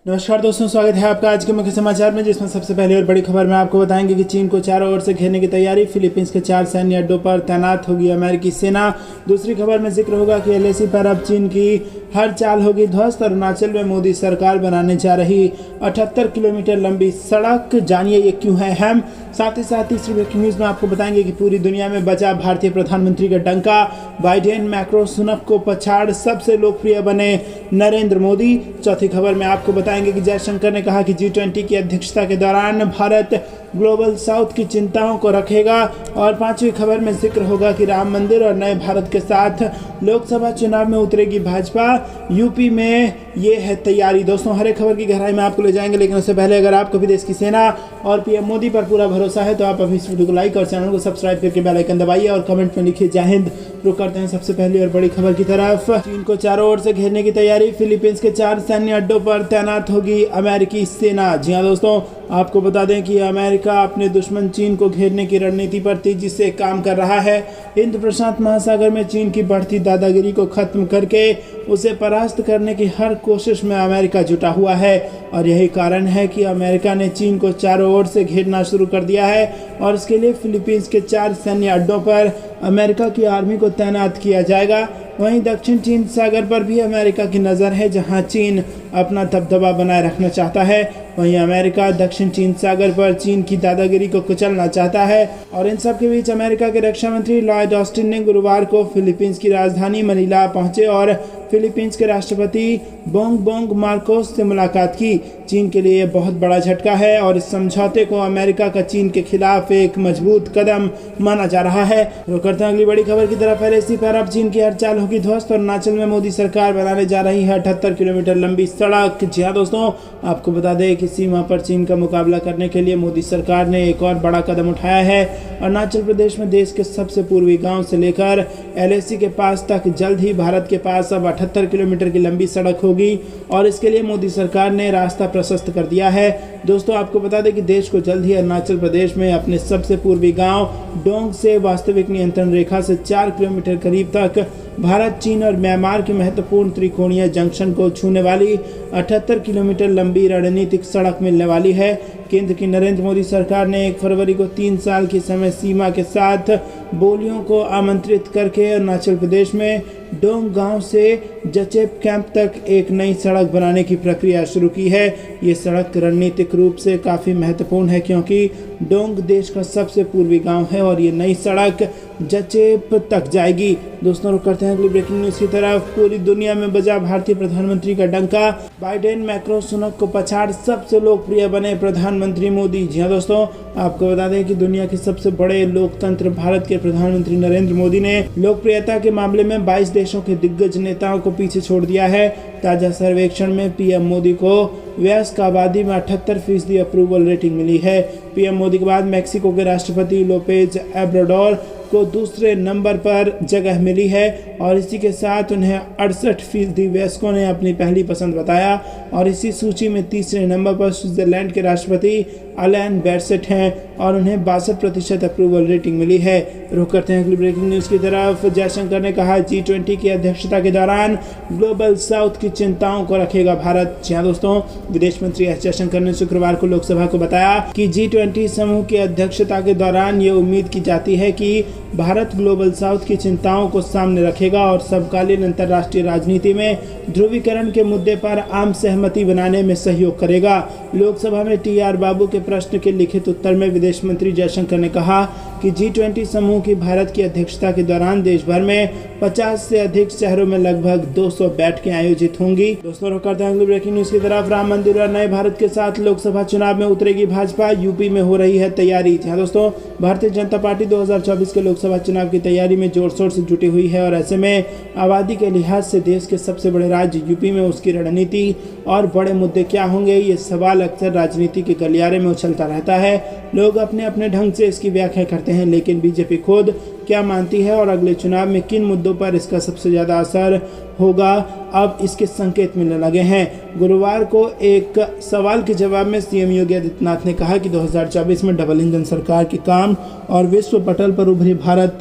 नमस्कार दोस्तों, स्वागत है आपका आज के मुख्य समाचार में, जिसमें सबसे पहले और बड़ी खबर में आपको बताएंगे कि चीन को चारों ओर से घेरने की तैयारी, फिलीपींस के 4 सैन्य अड्डों पर तैनात होगी अमेरिकी सेना। दूसरी खबर में जिक्र होगा कि एलएसी पर अब चीन की हर चाल होगी ध्वस्त। अरुणाचल में मोदी सरकार बनाने जा रही 78 किलोमीटर लंबी सड़क, जानिए ये क्यों है अहम। साथ ही तीसरी ब्रेकिंग न्यूज में आपको बताएंगे कि पूरी दुनिया में बचा भारतीय प्रधानमंत्री का डंका, बाइडेन मैक्रो सुनक को पछाड़ सबसे लोकप्रिय बने नरेंद्र मोदी। चौथी खबर में आपको बताएंगे कि जयशंकर ने कहा कि G20 की अध्यक्षता के दौरान भारत ग्लोबल साउथ की चिंताओं को रखेगा। और पांचवी खबर में जिक्र होगा कि राम मंदिर और नए भारत के साथ लोकसभा चुनाव में उतरेगी भाजपा, यूपी में ये है तैयारी। दोस्तों, हर एक खबर की गहराई में आपको ले जाएंगे, लेकिन उससे पहले अगर आपको भी देश की सेना और पीएम मोदी पर पूरा भरोसा है तो आप अभी इस वीडियो को लाइक और चैनल को सब्सक्राइब करके बेल आइकन दबाइए और कमेंट में लिखिए जय हिंद। रुक करते हैं सबसे पहली और बड़ी खबर की तरफ। चीन को चारों ओर से घेरने की तैयारी, फिलीपींस के 4 सैन्य अड्डों पर तैनात होगी अमेरिकी सेना। जी हाँ दोस्तों, आपको बता दें कि अमेरिका अपने दुश्मन चीन को घेरने की रणनीति पर तेजी से काम कर रहा है। हिंद प्रशांत महासागर में चीन की बढ़ती दादागिरी को खत्म करके उसे परास्त करने की हर कोशिश में अमेरिका जुटा हुआ है, और यही कारण है कि अमेरिका ने चीन को चारों ओर से घेरना शुरू कर दिया है। और इसके लिए फिलीपींस के 4 सैन्य अड्डों पर अमेरिका की आर्मी को तैनात किया जाएगा। वहीं दक्षिण चीन सागर पर भी अमेरिका की नज़र है, जहां चीन अपना दबदबा बनाए रखना चाहता है। वहीं अमेरिका दक्षिण चीन सागर पर चीन की दादागिरी को कुचलना चाहता है। और इन सब के बीच अमेरिका के रक्षा मंत्री लॉयड ऑस्टिन ने गुरुवार को फिलीपींस की राजधानी मनीला पहुंचे और फिलीपींस के राष्ट्रपति बोंग मार्कोस से मुलाकात की। चीन के लिए बहुत बड़ा झटका है और इस समझौते को अमेरिका का चीन के खिलाफ एक मजबूत कदम माना जा रहा है। रुक करते हैं अगली बड़ी खबर की तरफ। एलएसी पर अब चीन की हर चाल होगी ध्वस्त। और अरुणाचल में मोदी सरकार बनाने जा रही है 78 किलोमीटर लंबी सड़क। जी हाँ दोस्तों, आपको बता दें कि सीमा पर चीन का मुकाबला करने के लिए मोदी सरकार ने एक और बड़ा कदम उठाया है। अरुणाचल प्रदेश में देश के सबसे पूर्वी गाँव से लेकर एलएसी के पास तक जल्द ही भारत के पास अब 78 किलोमीटर की लंबी सड़क होगी, और इसके लिए मोदी सरकार ने रास्ता प्रशस्त कर दिया है। दोस्तों, आपको बता दें कि देश को जल्द ही अरुणाचल प्रदेश में अपने सबसे पूर्वी गांव डोंग से वास्तविक नियंत्रण रेखा से 4 किलोमीटर करीब तक भारत, चीन और म्यांमार के महत्वपूर्ण त्रिकोणीय जंक्शन को छूने वाली 78 किलोमीटर लंबी रणनीतिक सड़क मिलने वाली है। केंद्र की नरेंद्र मोदी सरकार ने 1 फरवरी को 3 साल की समय सीमा के साथ बोलियों को आमंत्रित करके अरुणाचल प्रदेश में डोंग गांव से जचेप कैंप तक एक नई सड़क बनाने की प्रक्रिया शुरू की है। ये सड़क रणनीतिक रूप से काफ़ी महत्वपूर्ण है, क्योंकि डोंग देश का सबसे पूर्वी गांव है और ये नई सड़क जचेप तक जाएगी। दोस्तों, रुक करते हैं अगली ब्रेकिंग न्यूज़ की तरफ। पूरी दुनिया में बजा भारतीय प्रधानमंत्री का डंका, बाइडेन मैक्रो सुनक को पछाड़ सबसे लोकप्रिय बने प्रधानमंत्री मोदी। जी हाँ दोस्तों, आपको बता दें कि दुनिया के सबसे बड़े लोकतंत्र भारत के प्रधानमंत्री नरेंद्र मोदी ने लोकप्रियता के मामले में 22 देशों के दिग्गज नेताओं को पीछे छोड़ दिया है। ताजा सर्वेक्षण में पीएम मोदी को वयस्क आबादी में 78% अप्रूवल रेटिंग मिली है। पीएम मोदी के बाद मैक्सिको के राष्ट्रपति लोपेज ओब्राडोर को दूसरे नंबर पर जगह मिली है, और इसी के साथ उन्हें 68% वयस्कों ने अपनी पहली पसंद बताया। और इसी सूची में तीसरे नंबर पर स्विट्जरलैंड के राष्ट्रपति अलेन बेरसेट हैं और उन्हें 62% अप्रूवल रेटिंग मिली है। रुक करते हैं अगली ब्रेकिंग न्यूज़ की तरफ। जयशंकर ने कहा G20 की अध्यक्षता के दौरान ग्लोबल साउथ की चिंताओं को रखेगा भारत। जी हाँ दोस्तों, विदेश मंत्री एस जयशंकर ने शुक्रवार को लोकसभा को बताया कि G20 समूह की अध्यक्षता के दौरान ये उम्मीद की जाती है कि भारत ग्लोबल साउथ की चिंताओं को सामने रखेगा और समकालीन अंतर्राष्ट्रीय राजनीति में ध्रुवीकरण के मुद्दे पर आम सहमति बनाने में सहयोग करेगा। लोकसभा में TR बाबू के प्रश्न के लिखित उत्तर में विदेश मंत्री जयशंकर ने कहा कि G20 समूह की भारत की अध्यक्षता के दौरान देश भर में 50 से अधिक शहरों में लगभग 200 बैठकें आयोजित होंगी। दोस्तों, रुक करते हैं अगली ब्रेकिंग न्यूज़ की तरफ। राम मंदिर और नए भारत के साथ लोकसभा चुनाव में उतरेगी भाजपा, यूपी में हो रही है तैयारी। हाँ दोस्तों, भारतीय जनता पार्टी 2024 के लोकसभा चुनाव की तैयारी में जोर शोर से जुटी हुई है, और ऐसे में आबादी के लिहाज से देश के सबसे बड़े राज्य यूपी में उसकी रणनीति और बड़े मुद्दे क्या होंगे, ये सवाल अक्सर राजनीति के गलियारे में उछलता रहता है। लोग अपने अपने ढंग से इसकी व्याख्या करते हैं, लेकिन बीजेपी खुद क्या मानती है और अगले चुनाव में किन मुद्दों पर इसका सबसे ज़्यादा असर होगा, अब इसके संकेत मिलने लगे हैं। गुरुवार को एक सवाल के जवाब में सीएम योगी आदित्यनाथ ने कहा कि 2024 में डबल इंजन सरकार के काम और विश्व पटल पर उभरी भारत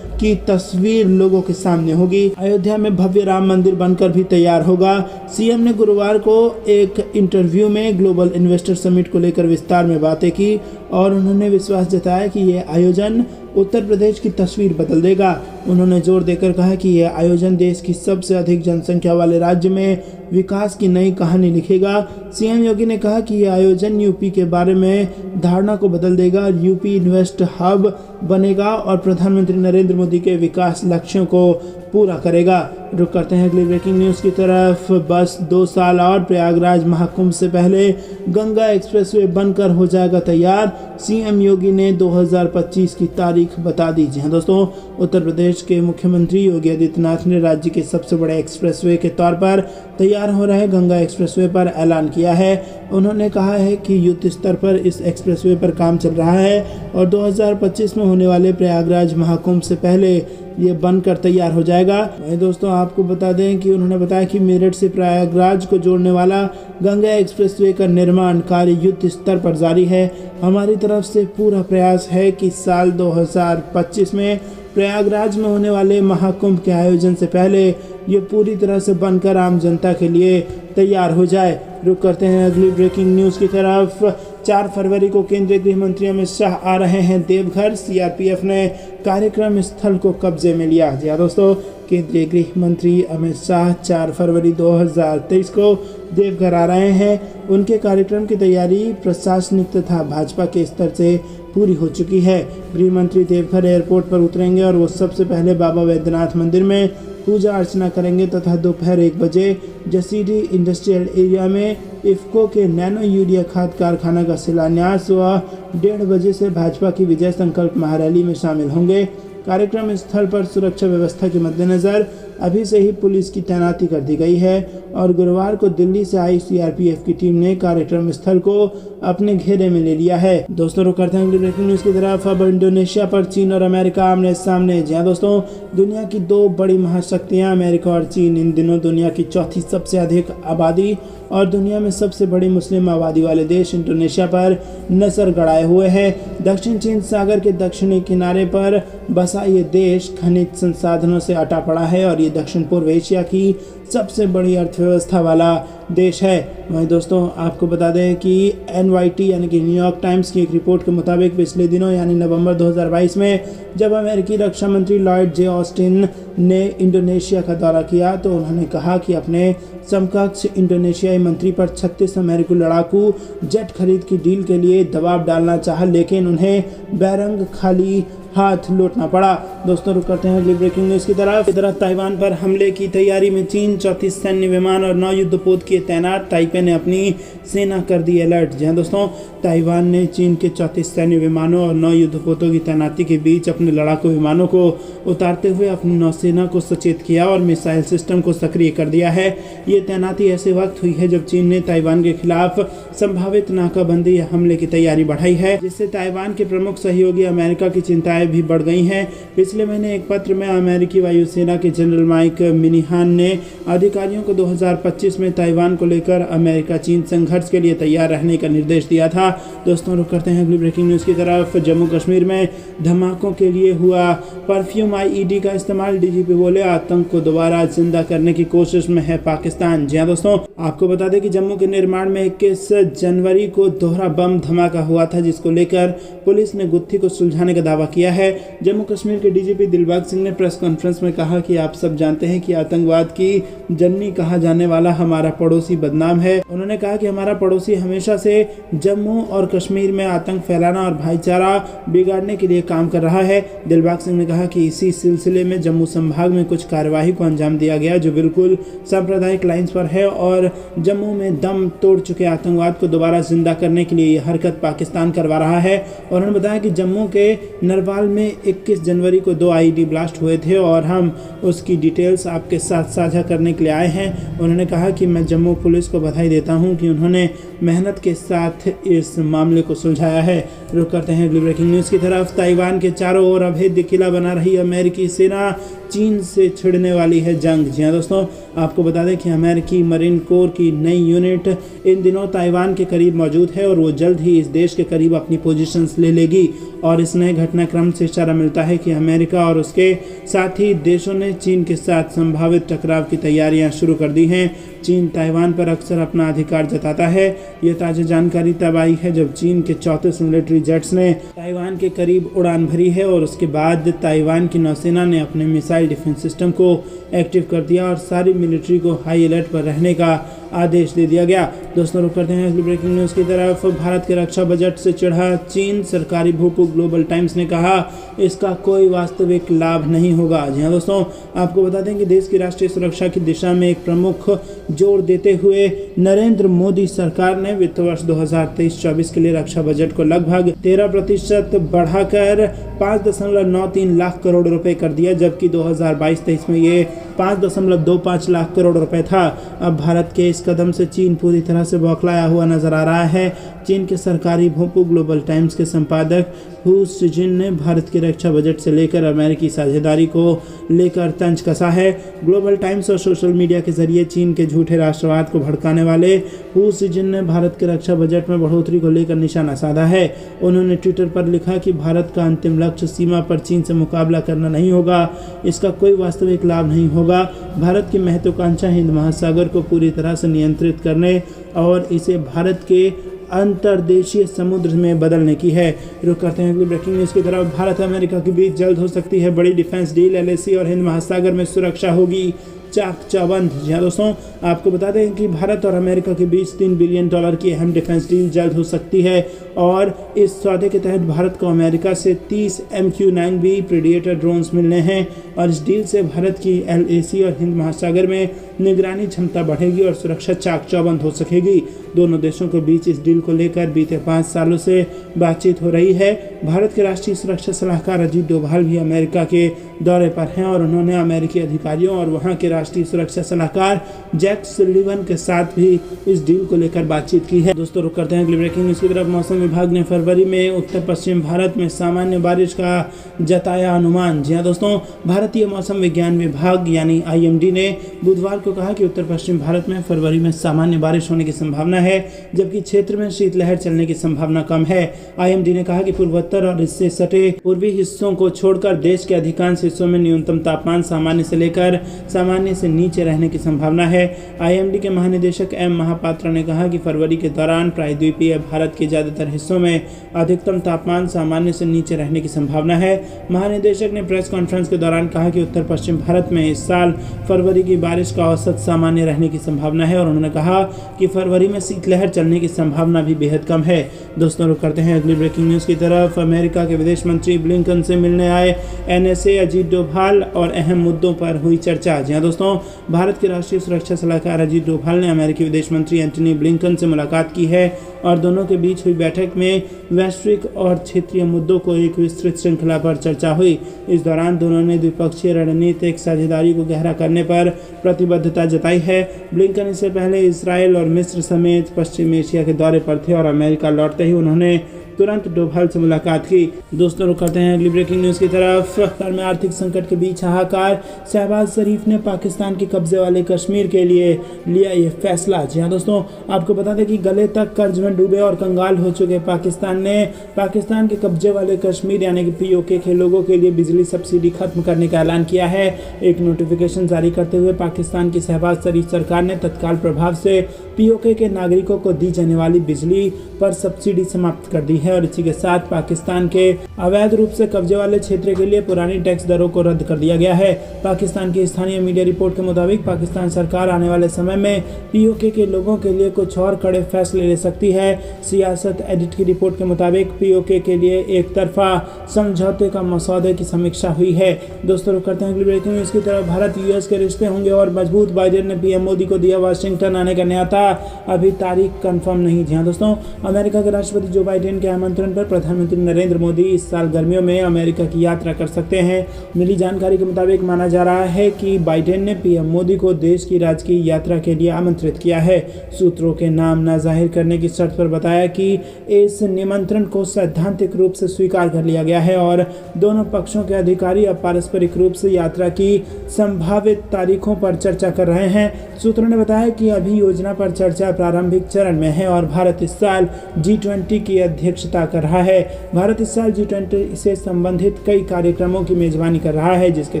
की तस्वीर लोगों के सामने होगी। अयोध्या में भव्य राम मंदिर बनकर भी तैयार होगा। सीएम ने गुरुवार को एक इंटरव्यू में ग्लोबल इन्वेस्टर समिट को लेकर विस्तार में बातें की और उन्होंने विश्वास जताया कि यह आयोजन उत्तर प्रदेश की तस्वीर बदल देगा। उन्होंने जोर देकर कहा कि यह आयोजन देश की सबसे अधिक जनसंख्या वाले राज्य में विकास की नई कहानी लिखेगा। सीएम योगी ने कहा कि यह आयोजन यूपी के बारे में धारणा को बदल देगा, यूपी इन्वेस्ट हब बनेगा और प्रधानमंत्री नरेंद्र मोदी के विकास लक्ष्यों को पूरा करेगा। रुक करते हैं अगली ब्रेकिंग न्यूज़ की तरफ। बस 2 साल और प्रयागराज महाकुंभ से पहले गंगा एक्सप्रेसवे बनकर हो जाएगा तैयार। सीएम योगी ने 2025 की तारीख बता दी। जी हाँ दोस्तों, उत्तर प्रदेश के मुख्यमंत्री योगी आदित्यनाथ ने राज्य के सबसे बड़े एक्सप्रेसवे के तौर पर तैयार हो रहे गंगा एक्सप्रेसवे पर ऐलान किया है। उन्होंने कहा है कि युद्ध स्तर पर इस एक्सप्रेसवे पर काम चल रहा है और 2025 में होने वाले प्रयागराज महाकुंभ से पहले ये बनकर तैयार हो जाएगा। वहीं दोस्तों आपको बता दें कि उन्होंने बताया कि मेरठ से प्रयागराज को जोड़ने वाला गंगा एक्सप्रेसवे का निर्माण कार्य युद्ध स्तर पर जारी है। हमारी तरफ से पूरा प्रयास है कि साल 2025 में प्रयागराज में होने वाले महाकुंभ के आयोजन से पहले ये पूरी तरह से बनकर आम जनता के लिए तैयार हो जाए। रुक करते हैं अगली ब्रेकिंग न्यूज़ की तरफ। 4 फरवरी को केंद्रीय गृह मंत्री अमित शाह आ रहे हैं देवघर। सीआरपीएफ ने कार्यक्रम स्थल को कब्जे में लिया। जी हाँ दोस्तों, केंद्रीय गृह मंत्री अमित शाह 4 फरवरी 2023 को देवघर आ रहे हैं। उनके कार्यक्रम की तैयारी प्रशासनिक तथा भाजपा के स्तर से पूरी हो चुकी है। गृह मंत्री देवघर एयरपोर्ट पर उतरेंगे और वो सबसे पहले बाबा वैद्यनाथ मंदिर में पूजा अर्चना करेंगे तथा दोपहर 1 बजे जसीडीह इंडस्ट्रियल एरिया में इफ्को के नैनो यूरिया खाद कारखाना का शिलान्यास व 1:30 बजे से भाजपा की विजय संकल्प महारैली में शामिल होंगे। कार्यक्रम स्थल पर सुरक्षा व्यवस्था के मद्देनजर अभी से ही पुलिस की तैनाती कर दी गई है और गुरुवार को दिल्ली से आई सीआरपीएफ की टीम ने कार्यक्रम स्थल को अपने घेरे में ले लिया है। दोस्तों रुक करते हैं अगली ब्रेकिंग न्यूज़ की तरफ। अब इंडोनेशिया पर चीन और अमेरिका आमने सामने। जी हाँ दोस्तों, दुनिया की 2 बड़ी महाशक्तियां अमेरिका और चीन इन दिनों दुनिया की चौथी सबसे अधिक आबादी और दुनिया में सबसे बड़ी मुस्लिम आबादी वाले देश इंडोनेशिया पर नजर गड़ाए हुए हैं। दक्षिण चीन सागर के दक्षिणी किनारे पर बसा ये देश खनिज संसाधनों से अटा पड़ा है और ये दक्षिण पूर्व एशिया की सबसे बड़ी अर्थव्यवस्था वाला देश है। वहीं दोस्तों आपको बता दें कि NYT यानी कि न्यूयॉर्क टाइम्स की एक रिपोर्ट के मुताबिक पिछले दिनों यानी नवंबर 2022 में जब अमेरिकी रक्षा मंत्री लॉयड जे ऑस्टिन ने इंडोनेशिया का दौरा किया तो उन्होंने कहा कि अपने समकक्ष इंडोनेशियाई मंत्री पर 36 अमेरिकी लड़ाकू जेट खरीद की डील के लिए दबाव डालना चाहा, लेकिन उन्हें बैरंग खाली हाथ लौटना पड़ा। दोस्तों रुक करते हैं अगली ब्रेकिंग न्यूज़ की तरफ। ताइवान पर हमले की तैयारी में चीन 34 सैन्य विमान और 9 युद्धपोत किए तैनात। ताइपे ने अपनी सेना कर दी अलर्ट। जी हाँ दोस्तों, ताइवान ने चीन के 34 सैन्य विमानों और 9 युद्धपोतों की तैनाती के बीच अपने लड़ाकू विमानों को उतारते हुए अपनी नौसेना को सचेत किया और मिसाइल सिस्टम को सक्रिय कर दिया है। ये तैनाती ऐसे वक्त हुई है जब चीन ने ताइवान के खिलाफ संभावित नाकाबंदी या हमले की तैयारी बढ़ाई है, जिससे ताइवान के प्रमुख सहयोगी अमेरिका की चिंताएं भी बढ़ गई हैं। पिछले महीने एक पत्र में अमेरिकी वायुसेना के जनरल माइक मिनीहान ने अधिकारियों को 2025 में ताइवान को लेकर अमेरिका चीन संघर्ष के लिए तैयार रहने का निर्देश दिया था। दोस्तों रुक करते हैं अगली ब्रेकिंग न्यूज़ की तरफ। जम्मू कश्मीर में धमाकों के लिए हुआ परफ्यूम IED का इस्तेमाल। डीजीपी बोले आतंक को दोबारा जिंदा करने की कोशिश में है पाकिस्तान। जी हाँ दोस्तों, आपको बता दें कि जम्मू के निर्माण में 21 जनवरी को दोहरा बम धमाका हुआ था, जिसको लेकर पुलिस ने गुत्थी को सुलझाने का दावा किया है। जम्मू कश्मीर के डीजीपी दिलबाग सिंह ने प्रेस कॉन्फ्रेंस में कहा कि आप सब जानते हैं कि आतंकवाद की जननी कहा जाने वाला हमारा पड़ोसी बदनाम है। उन्होंने कहा कि हमारा पड़ोसी हमेशा से जम्मू और कश्मीर में आतंक फैलाना और भाईचारा बिगाड़ने के लिए काम कर रहा है। दिलबाग सिंह ने कहा कि इसी सिलसिले में जम्मू संभाग में कुछ कार्यवाही को अंजाम दिया गया जो बिल्कुल सांप्रदायिक लाइंस पर है और जम्मू में दम तोड़ चुके आतंकवाद को दोबारा जिंदा करने के लिए यह हरकत पाकिस्तान करवा रहा है। और उन्होंने बताया कि जम्मू के नरवाल में 21 जनवरी को 2 IED ब्लास्ट हुए थे और हम उसकी डिटेल्स आपके साथ साझा करने के लिए आए हैं। उन्होंने कहा कि मैं जम्मू पुलिस को बधाई देता हूं कि उन्होंने मेहनत के साथ इस मामले को सुलझाया है। रुक करते हैं अगली ब्रेकिंग न्यूज़ की तरफ। ताइवान के चारों ओर अभेद्य किला बना रही अमेरिकी सेना चीन से छिड़ने वाली है जंग। जी हाँ दोस्तों, आपको बता दें कि अमेरिकी मरीन कोर की नई यूनिट इन दिनों ताइवान के करीब मौजूद है और वो जल्द ही इस देश के करीब अपनी पोजीशंस ले लेगी। और इस नए घटनाक्रम से इशारा मिलता है कि अमेरिका और उसके साथी देशों ने चीन के साथ संभावित टकराव की तैयारियां शुरू कर दी हैं। चीन ताइवान पर अक्सर अपना अधिकार जताता है। ये ताज़ा जानकारी तब आई है जब चीन के 34 मिलिट्री जेट्स ने ताइवान के करीब उड़ान भरी है और उसके बाद ताइवान की नौसेना ने अपने मिसाइल डिफेंस सिस्टम को एक्टिव कर दिया और सारी मिलिट्री को हाई अलर्ट पर रहने का आदेश दे दिया गया। दोस्तों रुक करते हैं अगली ब्रेकिंग न्यूज़ की तरफ। भारत के रक्षा बजट से चिढ़ा चीन, सरकारी भू को ग्लोबल टाइम्स ने कहा इसका कोई वास्तविक लाभ नहीं होगा। जी हाँ दोस्तों, आपको बता दें कि देश की राष्ट्रीय सुरक्षा की दिशा में एक प्रमुख जोर देते हुए नरेंद्र मोदी सरकार ने वित्त वर्ष 2023-24 के लिए रक्षा बजट को लगभग 13% बढ़ाकर 5.93 लाख करोड़ रुपए कर दिया, जबकि 2022-23 में ये 5.25 लाख करोड़ रुपए था। अब भारत के इस कदम से चीन पूरी तरह से बौखलाया हुआ नजर आ रहा है। चीन के सरकारी भूपू ग्लोबल टाइम्स के संपादक हू सिजिन ने भारत के रक्षा बजट से लेकर अमेरिकी साझेदारी को लेकर तंज कसा है। ग्लोबल टाइम्स और सोशल मीडिया के जरिए चीन के झूठे राष्ट्रवाद को भड़काने वाले हू सिजिन ने भारत के रक्षा बजट में बढ़ोतरी को लेकर निशाना साधा है। उन्होंने ट्विटर पर लिखा कि भारत का अंतिम लक्ष्य सीमा पर चीन से मुकाबला करना नहीं होगा, इसका कोई वास्तविक लाभ नहीं होगा। भारत की महत्वाकांक्षा हिंद महासागर को पूरी तरह से नियंत्रित करने और इसे भारत के अंतर्देशीय समुद्र में बदलने की है। रुक करते हैं अगली ब्रेकिंग न्यूज़ की तरफ। भारत अमेरिका के बीच जल्द हो सकती है बड़ी डिफेंस डील, एलएसी और हिंद महासागर में सुरक्षा होगी चाक चौबंद। जी हाँ दोस्तों, आपको बता दें कि भारत और अमेरिका के बीच $3 बिलियन की अहम डिफेंस डील जल्द हो सकती है और इस सौदे के तहत भारत को अमेरिका से 30 MQ-9B प्रेडिएटर ड्रोन्स मिलने हैं और इस डील से भारत की एलएसी और हिंद महासागर में निगरानी क्षमता बढ़ेगी और सुरक्षा चाक चौबंद हो सकेगी। दोनों देशों के बीच इस डील को लेकर बीते 5 सालों से बातचीत हो रही है। भारत के राष्ट्रीय सुरक्षा सलाहकार अजीत डोभाल भी अमेरिका के दौरे पर हैं और उन्होंने अमेरिकी अधिकारियों और वहां के राष्ट्रीय सुरक्षा सलाहकार जैक सुलिवन के साथ भी इस डील को लेकर बातचीत की है। दोस्तों रुक करते हैं अगली ब्रेकिंग न्यूज़ की तरफ। मौसम विभाग ने फरवरी में उत्तर पश्चिम भारत में सामान्य बारिश का जताया अनुमान। जी हाँ दोस्तों, भारतीय मौसम विज्ञान विभाग यानी IMD ने बुधवार को कहा कि उत्तर पश्चिम भारत में फरवरी में सामान्य बारिश होने की संभावना है, जबकि क्षेत्र में शीतलहर चलने की संभावना कम है। IMD ने कहा कि पूर्वोत्तर और इससे सटे पूर्वी हिस्सों को छोड़कर देश के अधिकांश हिस्सों में न्यूनतम तापमान सामान्य से लेकर सामान्य से नीचे रहने की संभावना है। IMD के महानिदेशक M महापात्रा ने कहा कि फरवरी के दौरान प्रायद्वीपीय भारत के ज्यादातर हिस्सों में अधिकतम तापमान सामान्य से नीचे रहने की संभावना है। महानिदेशक ने प्रेस कॉन्फ्रेंस के दौरान कहा कि उत्तर पश्चिम भारत में इस साल फरवरी की बारिश का औसत सामान्य रहने की संभावना है और उन्होंने कहा कि फरवरी में शीतलहर चलने की संभावना भी बेहद कम है। दोस्तों रुक करते हैं अगली ब्रेकिंग न्यूज़ की तरफ। अमेरिका के विदेश मंत्री ब्लिंकन से मिलने आए NSA अजीत डोभाल और अहम मुद्दों पर हुई चर्चा। जी हाँ दोस्तों, भारत के राष्ट्रीय सुरक्षा सलाहकार अजीत डोभाल ने अमेरिकी विदेश मंत्री एंटनी ब्लिंकन से मुलाकात की है और दोनों के बीच हुई बैठक में वैश्विक और क्षेत्रीय मुद्दों को एक विस्तृत श्रृंखला पर चर्चा हुई। इस दौरान दोनों ने द्विपक्षीय रणनीतिक साझेदारी को गहरा करने पर प्रतिबद्धता जताई है। ब्लिंकन इससे पहले इसराइल और मिस्र समेत पश्चिम एशिया के दौरे पर थे और अमेरिका लौटते ही उन्होंने तुरंत डोभाल से मुलाकात की। दोस्तों रुक करते हैं अगली ब्रेकिंग न्यूज़ की तरफ। कतर में आर्थिक संकट के बीच हाहाकार, शहबाज शरीफ ने पाकिस्तान के कब्जे वाले कश्मीर के लिए लिया ये फैसला। जी हाँ दोस्तों, आपको बता दें कि गले तक कर्ज में डूबे और कंगाल हो चुके पाकिस्तान ने पाकिस्तान के कब्जे वाले कश्मीर यानी कि POK के लोगों के लिए बिजली सब्सिडी खत्म करने का ऐलान किया है। एक नोटिफिकेशन जारी करते हुए पाकिस्तान की शहबाज शरीफ सरकार ने तत्काल प्रभाव से POK के नागरिकों को दी जाने वाली बिजली पर सब्सिडी समाप्त कर दी है और इसी के साथ पाकिस्तान के अवैध रूप से कब्जे वाले क्षेत्र के लिए पुरानी टैक्स दरों को रद्द कर दिया गया है। पाकिस्तान की स्थानीय मीडिया रिपोर्ट के मुताबिक पाकिस्तान सरकार आने वाले समय में POK के लोगों के लिए कुछ और कड़े फैसले ले सकती है। सियासत एडिट की रिपोर्ट के मुताबिक POK के लिए एक तरफा समझौते का मसौदे की समीक्षा हुई है। दोस्तों रुक करते हैं अगली ब्रेकिंग न्यूज़ की तरफ। भारत US के रिश्ते होंगे और मजबूत, बाइडेन ने PM मोदी को दिया वाशिंगटन आने का न्योता, अभी तारीख कंफर्म नहीं। जी हाँ दोस्तों, अमेरिका के राष्ट्रपति जो बाइडेन के आमंत्रण पर प्रधानमंत्री नरेंद्र मोदी इस साल गर्मियों में अमेरिका की यात्रा कर सकते हैं। मिली जानकारी के मुताबिक माना जा रहा है कि बाइडेन ने PM मोदी को देश की राजकीय यात्रा के लिए आमंत्रित किया है। सूत्रों के नाम न जाहिर करने की शर्त पर बताया कि इस निमंत्रण को सैद्धांतिक रूप से स्वीकार कर लिया गया है और दोनों पक्षों के अधिकारी अब पारस्परिक रूप से यात्रा की संभावित तारीखों पर चर्चा कर रहे हैं। सूत्रों ने बताया कि अभी योजना पर चर्चा प्रारंभिक चरण में है और भारत इस साल G20 की अध्यक्षता कर रहा है। भारत इस साल G20 से संबंधित कई कार्यक्रमों की मेजबानी कर रहा है, जिसके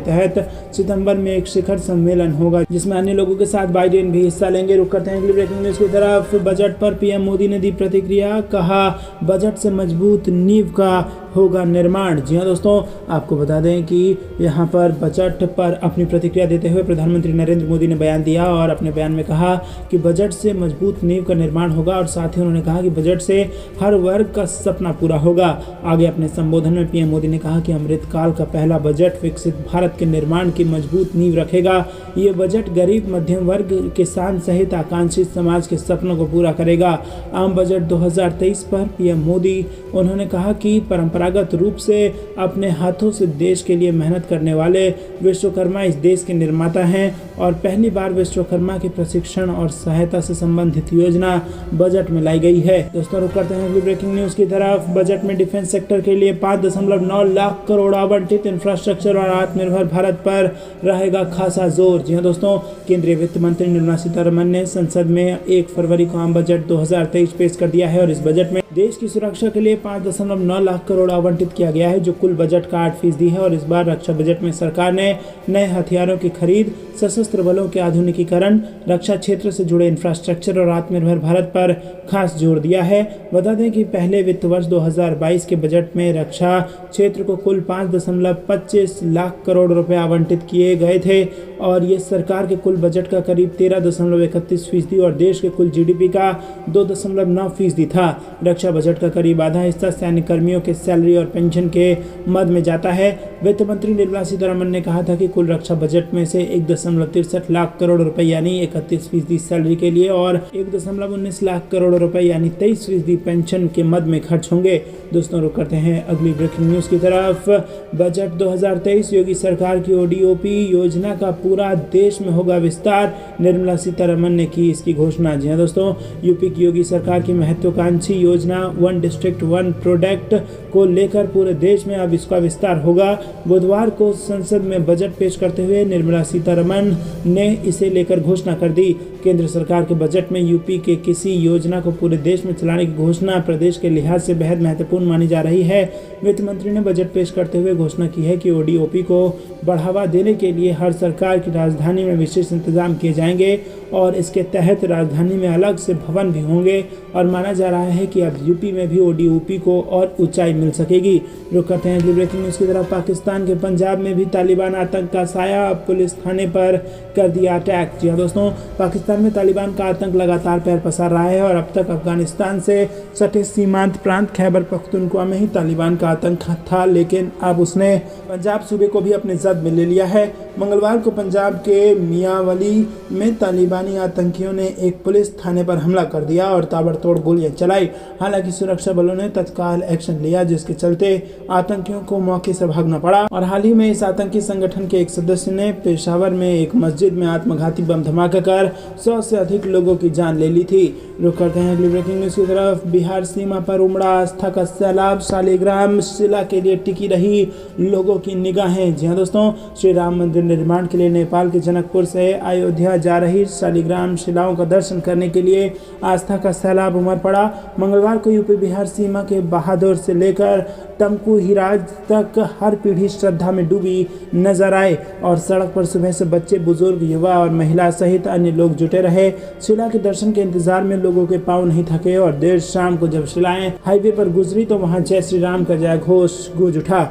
तहत सितंबर में एक शिखर सम्मेलन होगा जिसमें अन्य लोगों के साथ बाइडेन भी हिस्सा लेंगे। रुक करते हैं अगली ब्रेकिंग न्यूज की तरफ। बजट पर पीएम मोदी ने दी प्रतिक्रिया, कहा बजट से मजबूत नींव का होगा निर्माण। जी हाँ दोस्तों, आपको बता दें कि यहाँ पर बजट पर अपनी प्रतिक्रिया देते हुए प्रधानमंत्री नरेंद्र मोदी ने बयान दिया और अपने बयान में कहा कि बजट से मजबूत नींव का निर्माण होगा और साथ ही उन्होंने कहा कि बजट से हर वर्ग का सपना पूरा होगा। आगे अपने संबोधन में पीएम मोदी ने कहा कि अमृतकाल का पहला बजट विकसित भारत के निर्माण की मजबूत नींव रखेगा। ये बजट गरीब, मध्यम वर्ग, किसान सहित आकांक्षी समाज के सपनों को पूरा करेगा। आम बजट 2023 पर पीएम मोदी उन्होंने कहा कि परंपरागत रूप से अपने हाथों से देश के लिए मेहनत करने वाले विश्वकर्मा इस देश के निर्माता हैं और पहली बार विश्वकर्मा के प्रशिक्षण और सहायता से संबंधित योजना बजट में लाई गई है। दोस्तों रुक करते हैं अगली ब्रेकिंग न्यूज की तरफ। बजट में डिफेंस सेक्टर के लिए 5.9 लाख करोड़ आवंटित। इंफ्रास्ट्रक्चर और आत्मनिर्भर भारत पर रहेगा खासा जोर। जी हाँ दोस्तों, केंद्रीय वित्त मंत्री निर्मला सीतारमण ने संसद में 1 फरवरी को आम बजट 2023 पेश कर दिया है और इस बजट में देश की सुरक्षा के लिए 5.9 लाख करोड़ आवंटित किया गया है, जो कुल बजट का 8% है। और इस बार रक्षा बजट में सरकार ने नए हथियारों की खरीद, सशस्त्र बलों के आधुनिकीकरण, रक्षा क्षेत्र से जुड़े इंफ्रास्ट्रक्चर और आत्मनिर्भर भारत पर खास जोर दिया है। बता दें कि पहले वित्त वर्ष 2022 के बजट में रक्षा क्षेत्र को कुल 5.25 लाख करोड़ रुपए आवंटित किए गए थे और ये सरकार के कुल बजट का करीब 13.31% और देश के कुल जीडीपी का 2.9% था। रक्षा बजट का करीब आधा हिस्सा सैन्य कर्मियों के सैलरी और पेंशन के मद में जाता है। वित्त मंत्री निर्मला सीतारमण ने कहा था कि कुल रक्षा बजट में से 1.63 लाख करोड़ रुपए यानी 31% सैलरी के लिए और 1.19 लाख करोड़ रुपए यानी 23% पेंशन के मद में खर्च होंगे। दोस्तों रुक करते हैं अगली ब्रेकिंग न्यूज की तरफ। बजट 2023 योगी सरकार की ओडीओपी योजना का पूरा देश में होगा विस्तार। निर्मला सीतारमण ने की इसकी घोषणा। जी हाँ दोस्तों, यूपी की योगी सरकार की महत्वाकांक्षी योजना वन डिस्ट्रिक्ट वन प्रोडक्ट को लेकर पूरे देश में अब इसका विस्तार होगा। बुधवार को संसद में बजट पेश करते हुए निर्मला सीतारमण ने इसे लेकर घोषणा कर दी। केंद्र सरकार के बजट में यूपी के किसी योजना को पूरे देश में चलाने की घोषणा प्रदेश के लिहाज से बेहद महत्वपूर्ण मानी जा रही है। वित्त मंत्री ने बजट पेश करते हुए घोषणा की है कि ओडीओपी को बढ़ावा देने के लिए हर सरकार की राजधानी में विशेष इंतजाम किए जाएंगे और इसके तहत राजधानी में अलग से भवन भी होंगे और माना जा रहा है कि अब यूपी में भी ओडीओपी को और ऊंचाई मिल सकेगी। रुक करते हैं अगली ब्रेकिंग न्यूज की तरफ। पाकिस्तान के पंजाब में भी तालिबान आतंक का साया, पुलिस थाने पर कर दिया अटैक। जी हाँ दोस्तों, पाकिस्तान में तालिबान का आतंक लगातार पैर पसार रहा है और अब तक अफगानिस्तान से सटे सीमांत प्रांत खैबर पख्तूनख्वा में ही तालिबान का आतंक था, लेकिन अब उसने पंजाब सूबे को भी अपने जद में ले लिया है। मंगलवार को पंजाब के मियांवली में तालिबानी आतंकियों ने एक पुलिस थाने पर हमला कर दिया और ताबड़तोड़ गोलियां चलाई। हालांकि सुरक्षा बलों ने तत्काल एक्शन लिया, जिसके चलते आतंकियों को मौके से भागना पड़ा। और हाल ही में इस आतंकी संगठन के एक सदस्य ने पेशावर में एक मस्जिद में आत्मघाती बम धमाका कर 100 से अधिक लोगों की जान ले ली थी। रुक करते हैं अगली ब्रेकिंग न्यूज की तरफ। बिहार सीमा पर उमड़ा आस्था का सैलाब, शालिग्राम शिला के लिए टिकी रही लोगों की निगाहें। जी हाँ दोस्तों, श्री राम मंदिर निर्माण के लिए नेपाल के जनकपुर से अयोध्या जा रही शालिग्राम शिलाओं का दर्शन करने के लिए आस्था का सैलाब उमड़ पड़ा। मंगलवार को यूपी बिहार सीमा के बहादुर से लेकर तमकू हिराज तक हर पीढ़ी श्रद्धा में डूबी नजर आए और सड़क पर सुबह से बच्चे, बुजुर्ग, युवा और महिला सहित अन्य लोग जुटे रहे। शिला के दर्शन के इंतजार में लोगों के पांव नहीं थके और देर शाम को जब शिलाएं हाईवे पर गुजरी तो वहां जय श्री राम का जय घोष गूंज उठा।